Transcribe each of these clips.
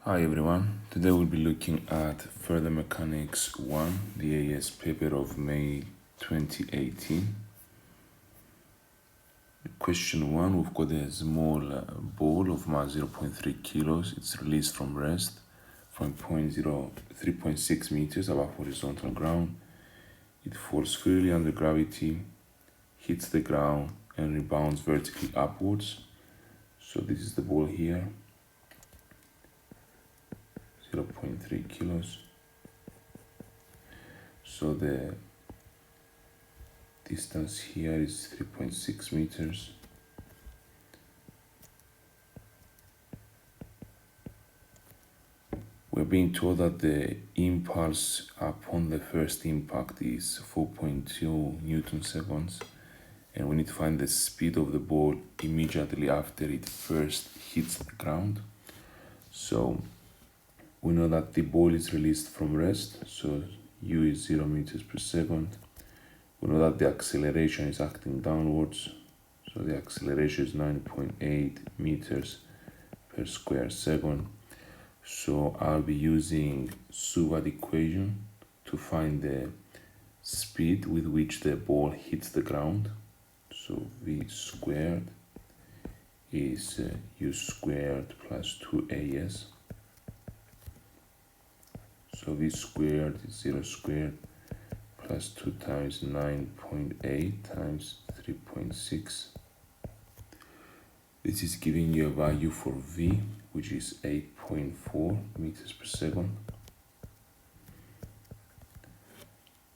Hi everyone, today we'll be looking at Further Mechanics 1, the AS paper of May 2018. Question 1, we've got a small ball of mass 0.3 kilos. It's released from rest from 3.6 meters above horizontal ground. It falls freely under gravity, hits the ground and rebounds vertically upwards. So this is the ball here. 0.3 kilos. So the distance here is 3.6 meters. We're being told that the impulse upon the first impact is 4.2 Newton seconds, and we need to find the speed of the ball immediately after it first hits the ground. So we know that the ball is released from rest, so u is 0 meters per second. We know that the acceleration is acting downwards, so the acceleration is 9.8 meters per square second. So I'll be using Suvat equation to find the speed with which the ball hits the ground. So v squared is u squared plus 2as. So v squared is 0 squared plus 2 times 9.8 times 3.6. This is giving you a value for v, which is 8.4 meters per second.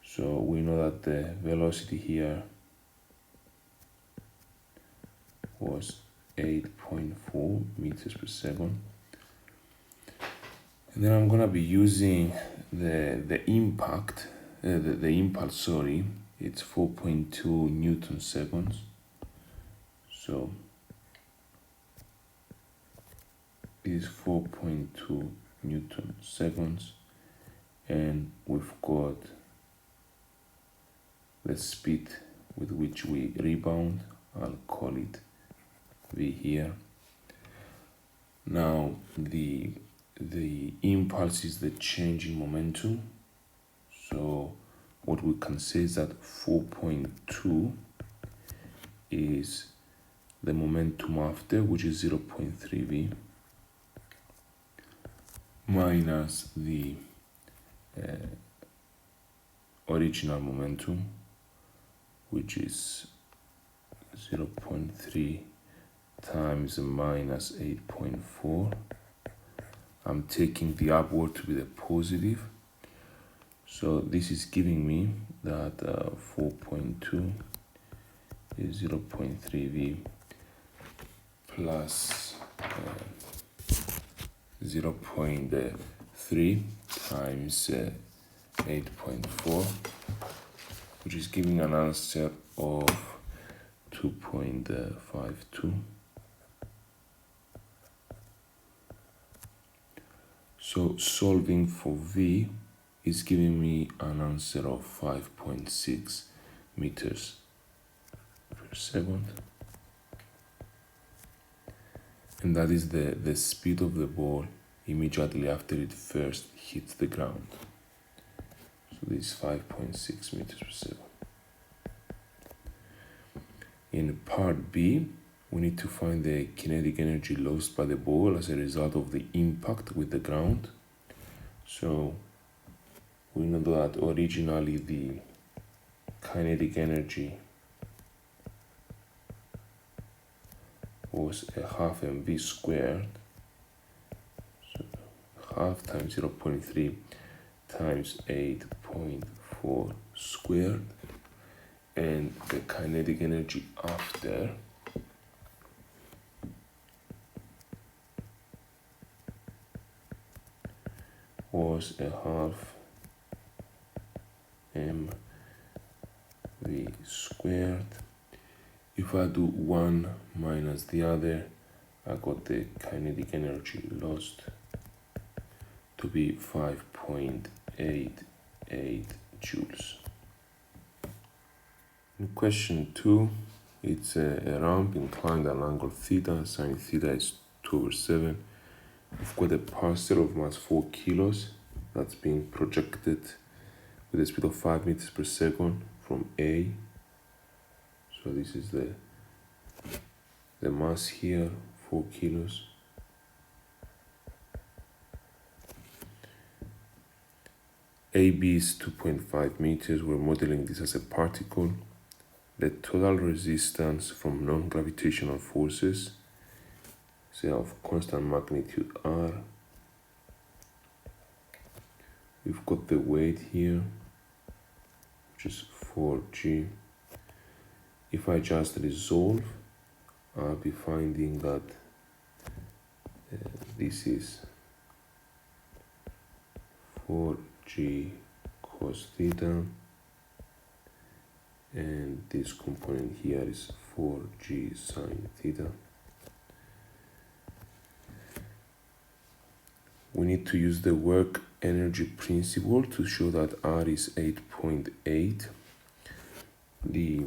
So we know that the velocity here was 8.4 meters per second. And then I'm gonna be using the impact, the impulse, sorry, it's 4.2 Newton seconds. So it is 4.2 Newton seconds, and we've got the speed with which we rebound. I'll call it v here. Now the impulse is the change in momentum. So what we can say is that 4.2 is the momentum after, which is 0.3 v, minus the original momentum, which is 0.3 times minus 8.4. I'm taking the upward to be the positive. So this is giving me that 4.2 is 0.3 v plus 0.3 times 8.4, which is giving an answer of 2.52. So solving for v is giving me an answer of 5.6 meters per second. And that is the speed of the ball immediately after it first hits the ground. So this is 5.6 meters per second. In part B, we need to find the kinetic energy lost by the ball as a result of the impact with the ground. So we know that originally the kinetic energy was a half mv squared. So half times 0.3 times 8.4 squared. And the kinetic energy after was a half mv squared. If I do one minus the other, I got the kinetic energy lost to be 5.88 joules. In question 2, it's a ramp inclined at an angle theta, sine theta is 2/7, We've got a parcel of mass 4 kilos that's being projected with a speed of 5 meters per second from A. So this is the mass here, 4 kilos. AB is 2.5 meters. We're modeling this as a particle. The total resistance from non-gravitational forces is of constant magnitude R. We've got the weight here, which is 4g. If I just resolve, I'll be finding that this is 4g cos theta, and this component here is 4g sine theta. We need to use the work energy principle to show that R is 8.8. The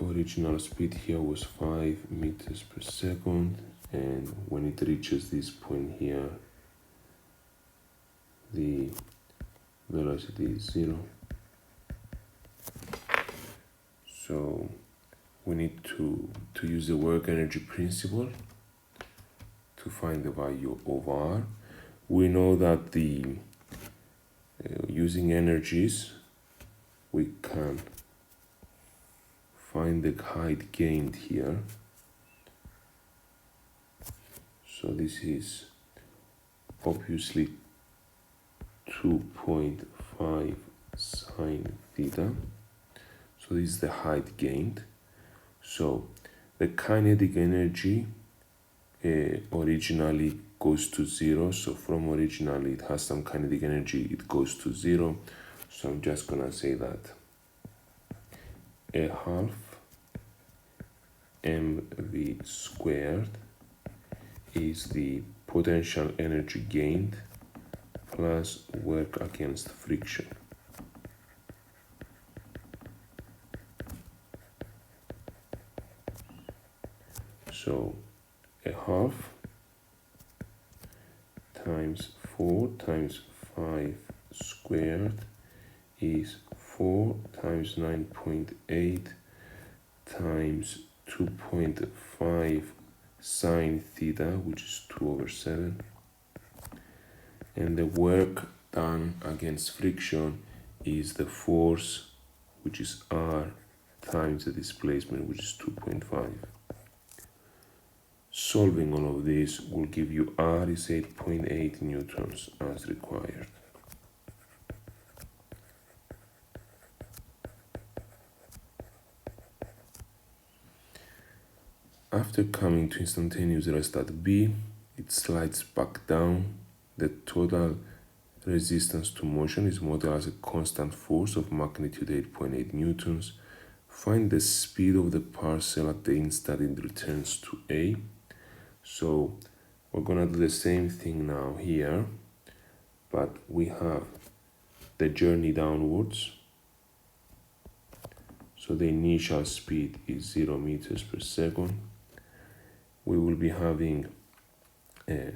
original speed here was 5 meters per second, and when it reaches this point here, the velocity is 0. So we need to use the work energy principle to find the value of R. We know that using energies, we can find the height gained here. So this is obviously 2.5 sine theta. So this is the height gained. So the kinetic energy originally goes to 0. So from originally it has some kinetic energy, it goes to 0. So I'm just gonna say that a half mv squared is the potential energy gained plus work against friction. So a half times 4 times 5 squared is 4 times 9.8 times 2.5 sine theta, which is 2/7. And the work done against friction is the force, which is R, times the displacement, which is 2.5. Solving all of this will give you R is 8.8 newtons as required. After coming to instantaneous rest at B, it slides back down. The total resistance to motion is modeled as a constant force of magnitude 8.8 newtons. Find the speed of the parcel at the instant it returns to A. So we're gonna do the same thing now here, but we have the journey downwards. So the initial speed is 0 meters per second. We will be having a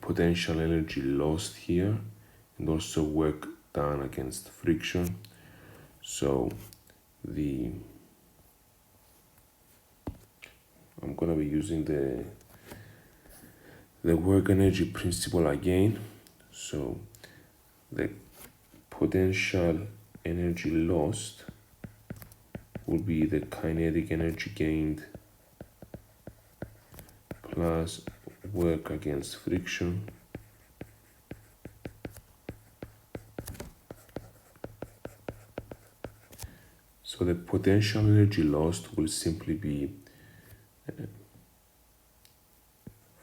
potential energy lost here and also work done against friction. So I'm gonna be using the work energy principle again. So the potential energy lost will be the kinetic energy gained plus work against friction. So the potential energy lost will simply be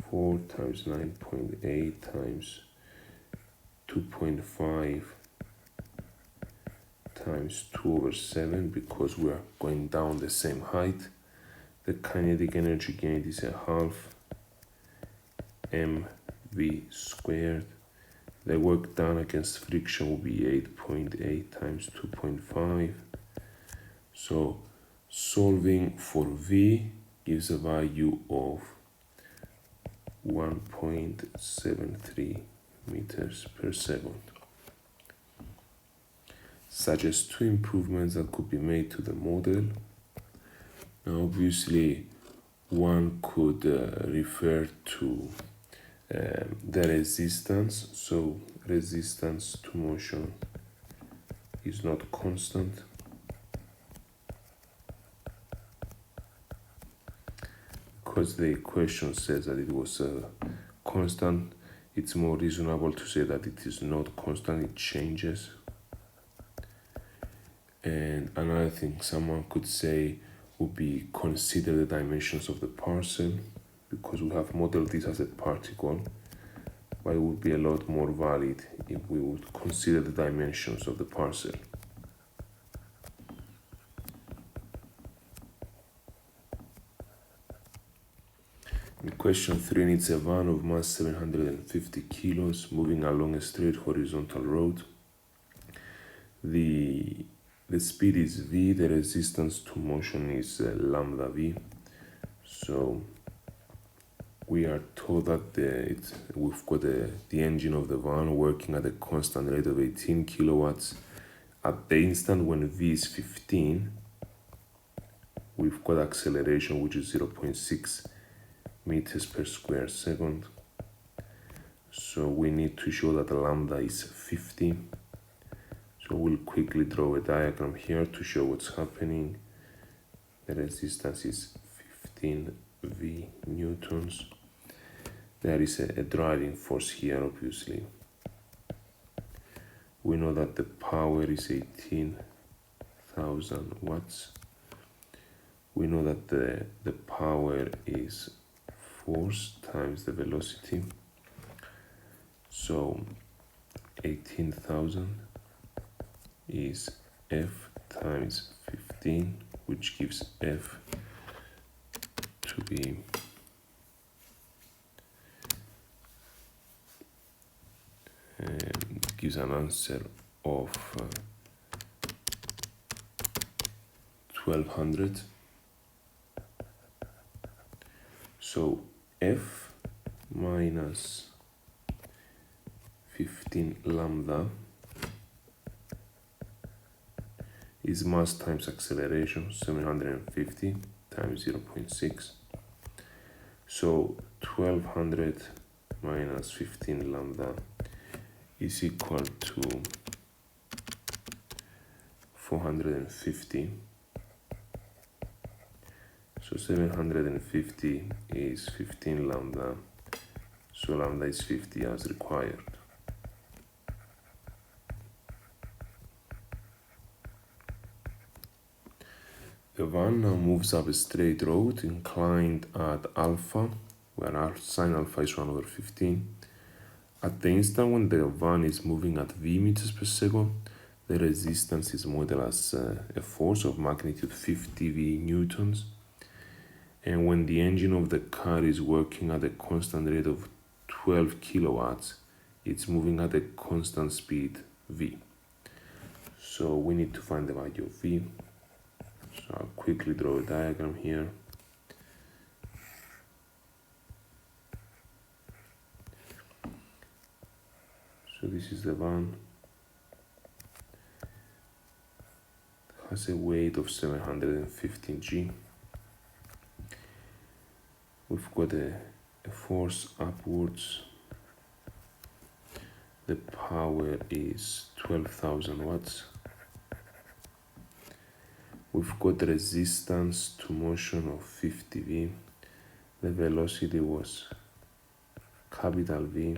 4 times 9.8 times 2.5 times 2/7, because we are going down the same height. The kinetic energy gained is a half mv squared. The work done against friction will be 8.8 times 2.5. So solving for V gives a value of 1.73 meters per second. Suggests two improvements that could be made to the model. Now, obviously, one could refer to the resistance. So, resistance to motion is not constant. Because the equation says that it was constant, it's more reasonable to say that it is not constant, it changes. And another thing someone could say would be consider the dimensions of the parcel, because we have modeled this as a particle, but it would be a lot more valid if we would consider the dimensions of the parcel. In question 3, needs a van of mass 750 kilos moving along a straight horizontal road. The speed is v, the resistance to motion is lambda v. So we are told that we've got the engine of the van working at a constant rate of 18 kilowatts. At the instant when v is 15, we've got acceleration which is 0.6 meters per square second. So we need to show that lambda is 50. So we'll quickly draw a diagram here to show what's happening. The resistance is 15 V newtons. There is a driving force here, obviously. We know that the power is 18,000 watts. We know that the power is force times the velocity. So 18,000 is F times 15, which gives F to be gives an answer of 1200. So F minus 15 lambda is mass times acceleration, 750 times 0.6. So 1200 minus 15 lambda is equal to 450. So 750 is 15 lambda, so lambda is 50 as required. The van now moves up a straight road inclined at alpha, where sine alpha is 1/15. At the instant when the van is moving at v meters per second, the resistance is modeled as a force of magnitude 50 V newtons. And when the engine of the car is working at a constant rate of 12 kilowatts, it's moving at a constant speed v. So we need to find the value of v. So I'll quickly draw a diagram here. So this is the van. It has a weight of 715 G. We've got a force upwards. The power is 12,000 watts. We've got resistance to motion of 50 V. The velocity was capital V.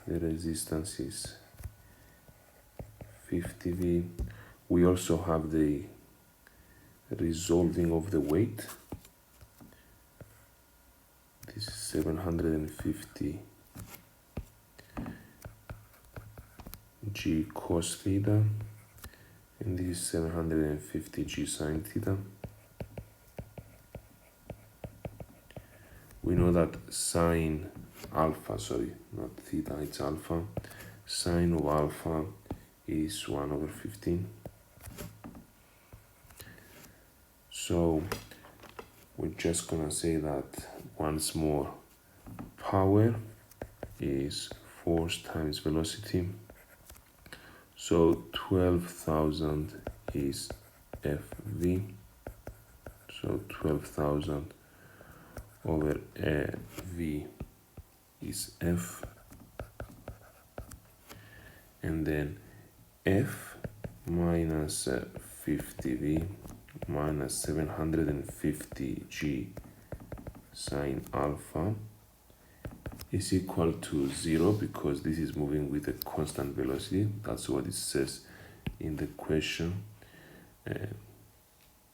The resistance is 50 V. We also have the resolving of the weight. This is 750 G cos theta, and this is 750 G sin theta. We know that sine alpha, not theta, it's alpha. Sine of alpha is 1/15. So we're just gonna say that once more power is force times velocity. So 12,000 is Fv. So 12,000 over V is F. And then F minus 50V minus 750G sine alpha is equal to 0 because this is moving with a constant velocity. That's what it says in the question.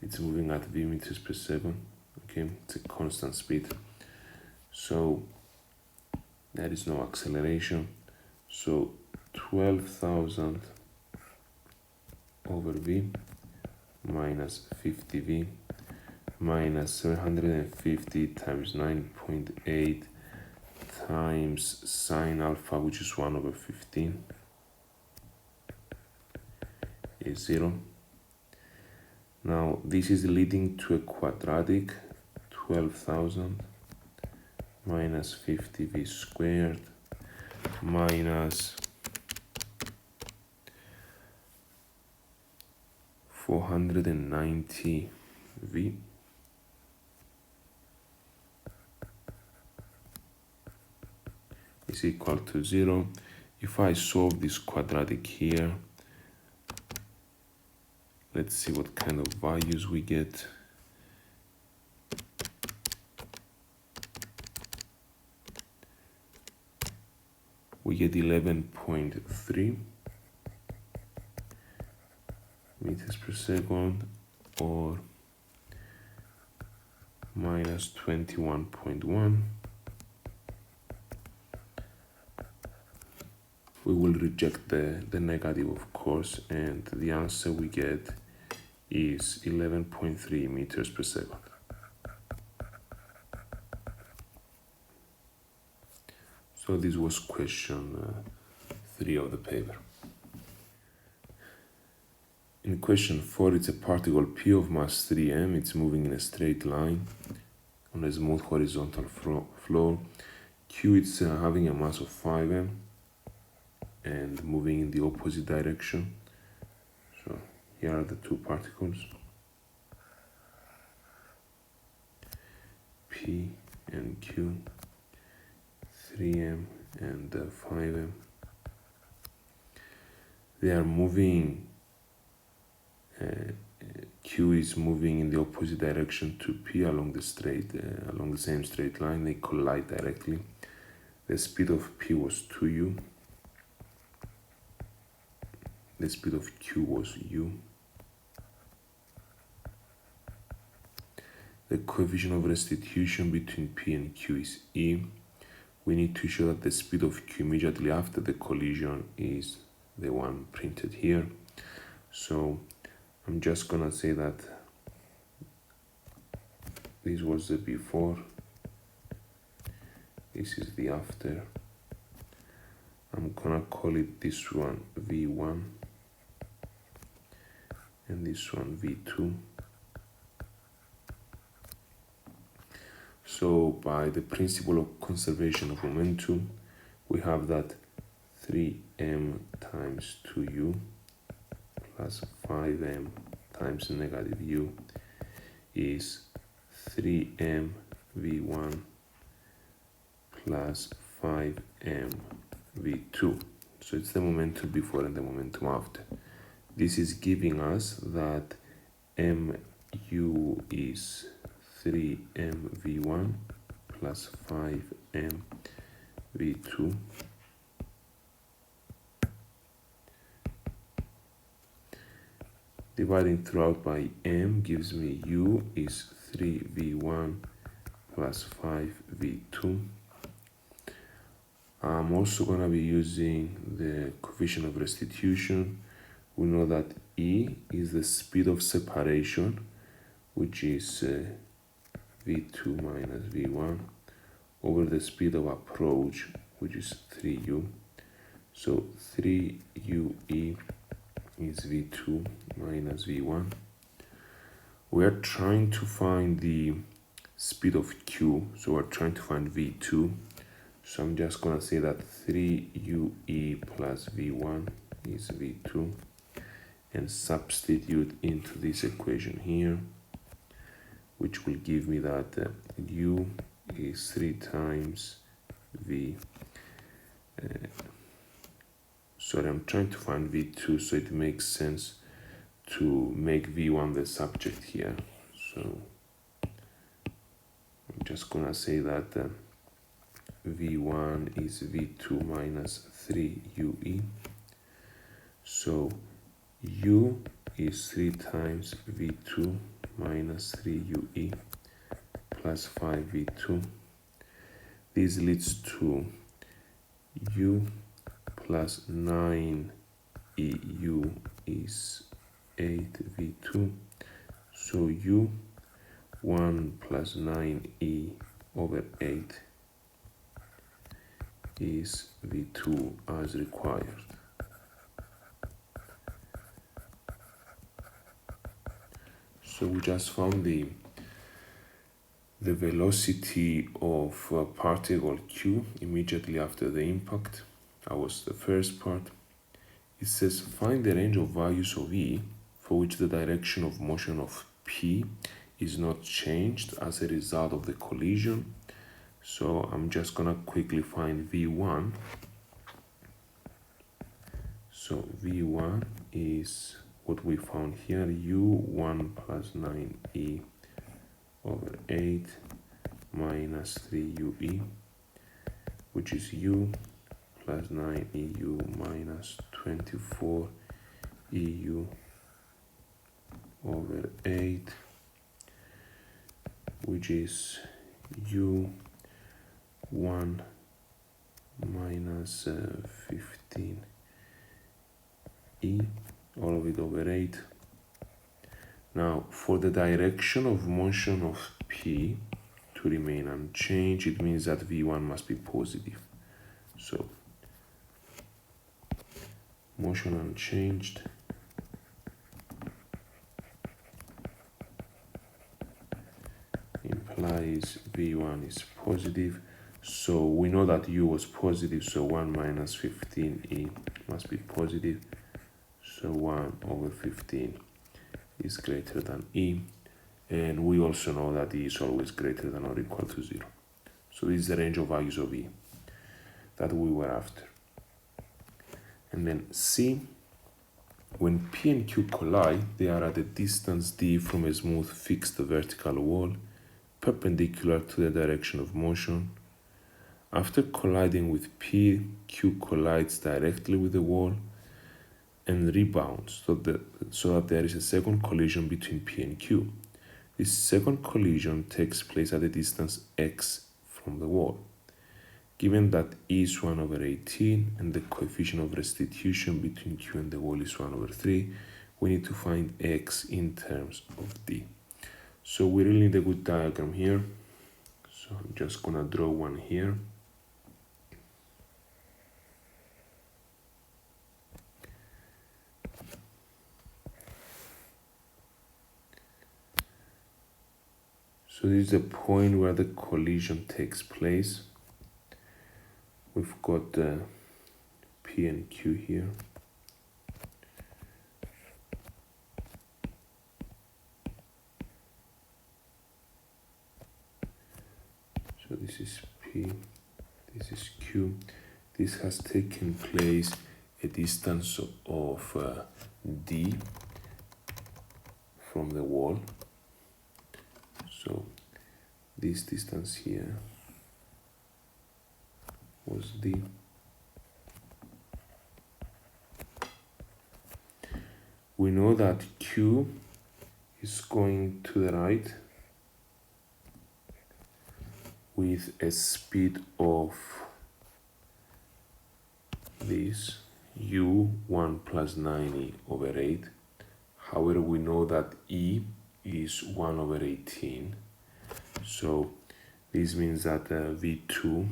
It's moving at v meters per second. Okay, it's a constant speed. So there is no acceleration. So 12,000 over v minus 50v minus 750 times 9.8 times sine alpha, which is 1 over 15, is 0. Now this is leading to a quadratic. 12,000 minus 50v squared minus 490v is equal to 0. If I solve this quadratic here, let's see what kind of values we get. We get 11.3 meters per second, or minus 21.1. We will reject the negative, of course, and the answer we get is 11.3 meters per second. So this was question 3 of the paper. In question 4, it's a particle P of mass 3m. It's moving in a straight line on a smooth horizontal floor. Q, it's having a mass of 5m and moving in the opposite direction. So here are the two particles, P and Q, 3m and 5m. They are moving, Q is moving in the opposite direction to P along the same straight line. They collide directly. The speed of P was 2u. The speed of Q was u. The coefficient of restitution between P and Q is e. We need to show that the speed of Q immediately after the collision is the one printed here. So I'm just gonna say that this was the before, this is the after. I'm gonna call it this one V1 and this one V2. So by the principle of conservation of momentum, we have that 3m times 2u plus 5m times negative u is 3m v1 plus 5m v2. So it's the momentum before and the momentum after. This is giving us that mu is 3m v1 plus 5m v2 dividing throughout by m gives me u is 3v1 plus 5v2. I'm also going to be using the coefficient of restitution. We know that E is the speed of separation, which is v2 minus v1, over the speed of approach, which is 3u. So 3ue is v2 minus v1. We are trying to find the speed of q, so we're trying to find v2. So I'm just gonna say that 3UE plus V1 is V2 and substitute into this equation here, which will give me that U is 3 times V. Sorry, I'm trying to find V2, so it makes sense to make V1 the subject here. So I'm just gonna say that V1 is V2 minus 3UE. So U is 3 times V2 minus 3UE plus 5V2. This leads to U plus 9EU is 8V2. So U 1 plus 9E over 8 is V2 as required. So we just found the velocity of particle Q immediately after the impact. That was the first part. It says find the range of values of E for which the direction of motion of P is not changed as a result of the collision. So I'm just gonna quickly find V1. So V1 is what we found here, U1 plus 9E over 8 minus 3UE, which is U plus 9EU minus 24EU over 8, which is U1 minus 15E, all of it over 8. Now, for the direction of motion of P to remain unchanged, it means that V1 must be positive. So, motion unchanged implies V1 is positive. So we know that U was positive, so 1 minus 15E must be positive. So 1 over 15 is greater than E. And we also know that E is always greater than or equal to 0. So this is the range of values of E that we were after. And then C, when P and Q collide, they are at a distance D from a smooth fixed vertical wall perpendicular to the direction of motion. After colliding with P, Q collides directly with the wall and rebounds so that there is a second collision between P and Q. This second collision takes place at a distance x from the wall. Given that E is 1 over 18 and the coefficient of restitution between Q and the wall is 1 over 3, we need to find x in terms of D. So we really need a good diagram here. So I'm just gonna draw one here. So this is the point where the collision takes place. We've got P and Q here. So this is P, this is Q. This has taken place a distance of D from the wall. So this distance here was D. We know that Q is going to the right with a speed of this U1 plus 9E over 8. However, we know that E is 1 over 18. So this means that V2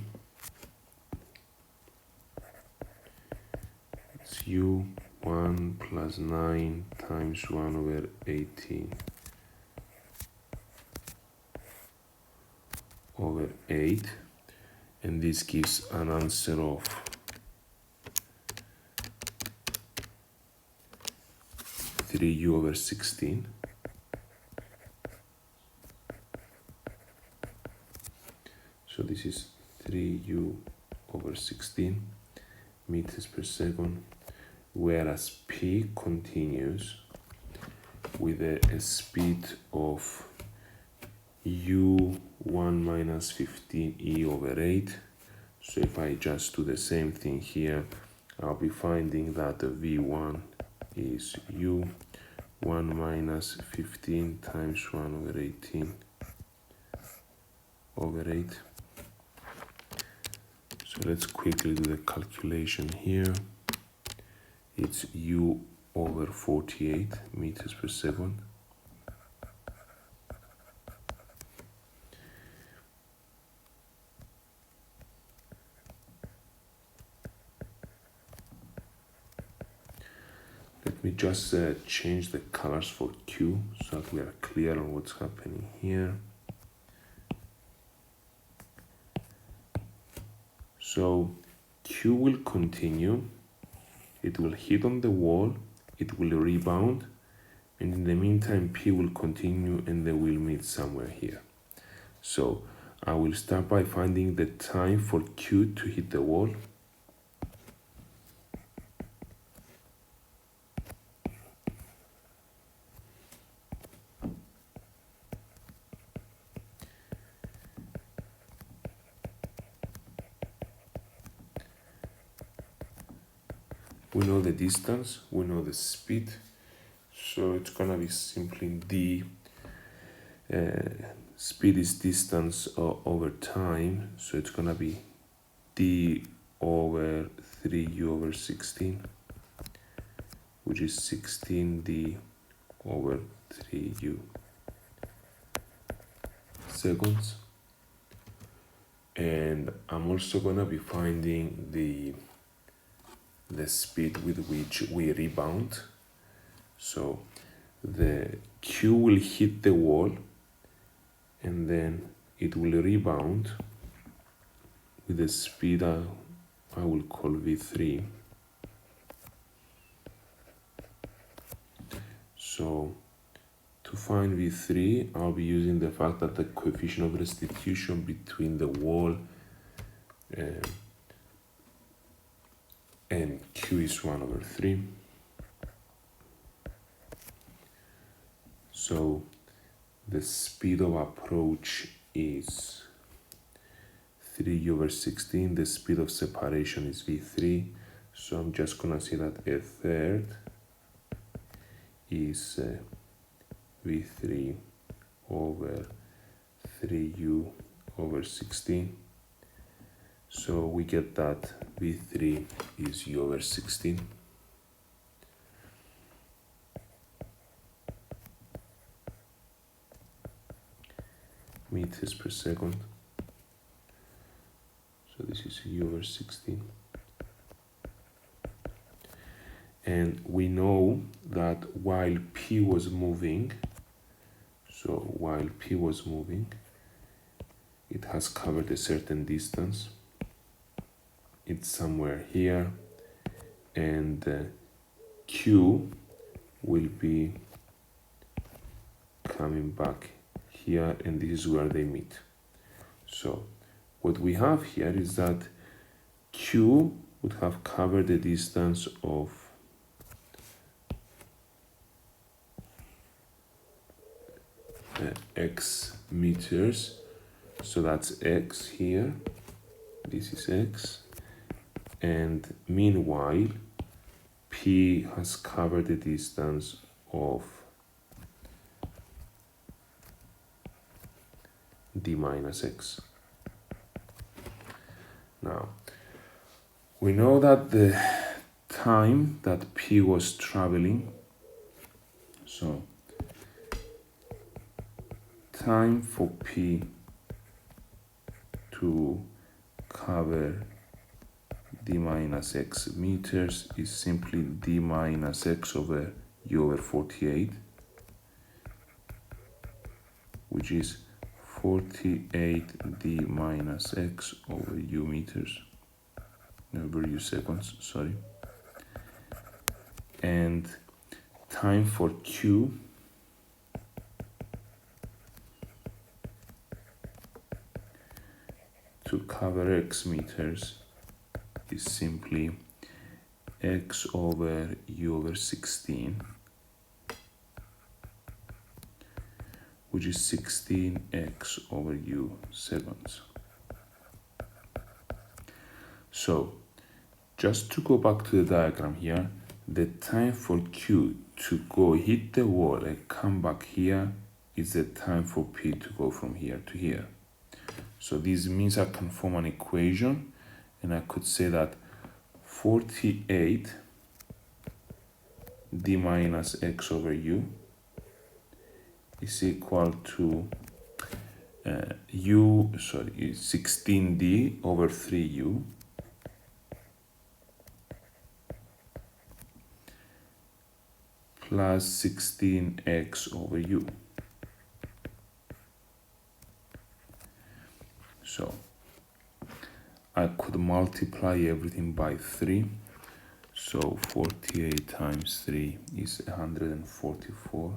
is U1 plus 9 times 1 over 18 over 8. and this gives an answer of 3u/16. So this is 3u/16 meters per second, whereas p continues with a speed of u1 minus 15e/8. So if I just do the same thing here, I'll be finding that the v1 is u1 minus 15 times 1/18/8. So let's quickly do the calculation here. It's u/48 meters per second. Let me just change the colors for Q so that we are clear on what's happening here. So Q will continue, it will hit on the wall, it will rebound, and in the meantime P will continue and they will meet somewhere here. So I will start by finding the time for Q to hit the wall. We know the distance, we know the speed, so it's gonna be simply d. Speed is distance over time, so it's gonna be d over 3u/16, which is 16d/3u seconds. And I'm also gonna be finding the speed with which we rebound. So the Q will hit the wall and then it will rebound with the speed I will call v3. So to find v3, I'll be using the fact that the coefficient of restitution between the wall and Q is 1/3. So the speed of approach is 3u/16. The speed of separation is v3. So I'm just gonna say that a third is v3 over 3u/16. So we get that v3 is u/16. Meters per second. So this is u/16. And we know that while P was moving, it has covered a certain distance. It's somewhere here, and Q will be coming back here, and this is where they meet. So what we have here is that Q would have covered the distance of x meters. So that's x here, this is x, and meanwhile P has covered the distance of d minus x. Now we know that the time that P was traveling, so time for P to cover d minus x meters is simply d minus x over u/48, which is 48d minus x over u meters, over u seconds, sorry. And time for q to cover x meters is simply x over u over 16, which is 16x over u seconds. So, just to go back to the diagram here, the time for q to go hit the wall and come back here is the time for p to go from here to here. So this means I can form an equation, and I could say that 48 d minus x over u is equal to 16d over 3u plus 16x over u. So I could multiply everything by 3. So 48 times 3 is 144.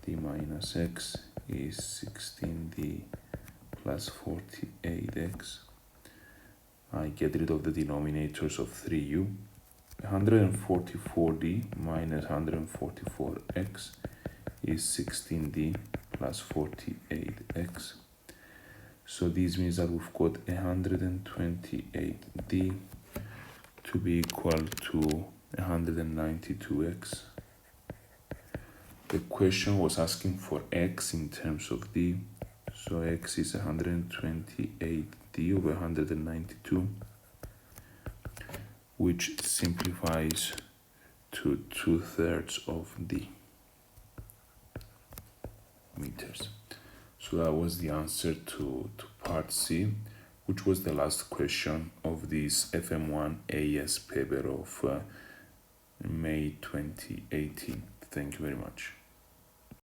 D minus x is 16d plus 48x. I get rid of the denominators of 3u. 144d minus 144x is 16d plus 48x. So this means that we've got 128d to be equal to 192x. The question was asking for x in terms of d, so x is 128d over 192, which simplifies to 2/3 of d meters. So that was the answer to part C, which was the last question of this FM1 AS paper of May 2018. Thank you very much.